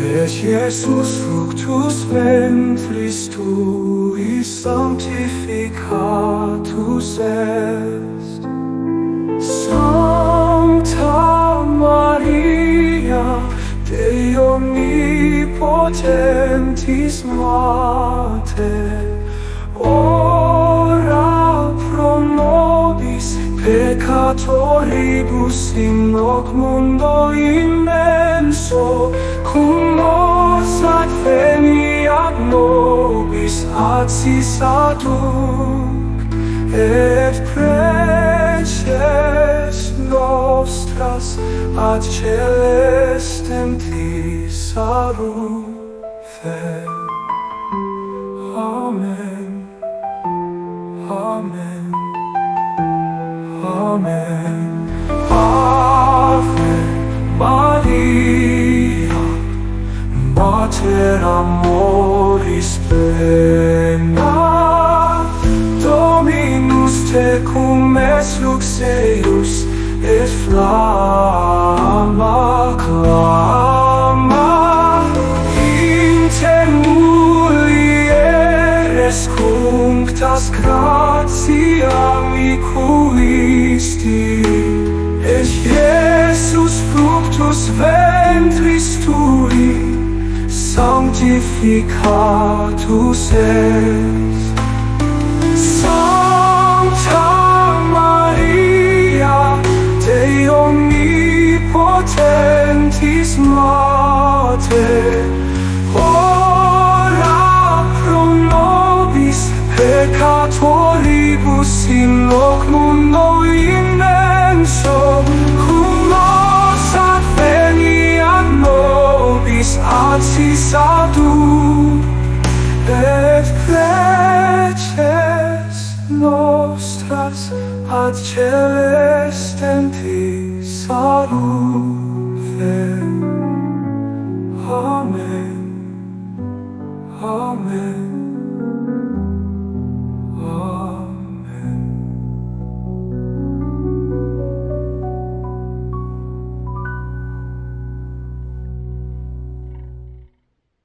et Iesus fructus ventris tui sanctificatus est. Sancta Maria, Dei omnipotentis Mater, ora pro nobis peccatoribus in hoc mundo immenso, cum nos adveniat nobis atsis adunc, et preces nostras ad celestem Thesarufe. Amen. Amen. Amen. Ave Maria, Mater amoris plena, Dominus tecum es lux eius, et flamma clama. Inter mulieres cunctas gratiam iuisti, et Iesus fructus ventris tui sanctificatus est. Sancta Maria, Dei omnipotentis Mater, ora pro nobis peccatoribus in hoc mundo immenso, cum nos adveniat nobis atsis adunc, et preces nostras ad celestem Thesarufe. Amen. Amen.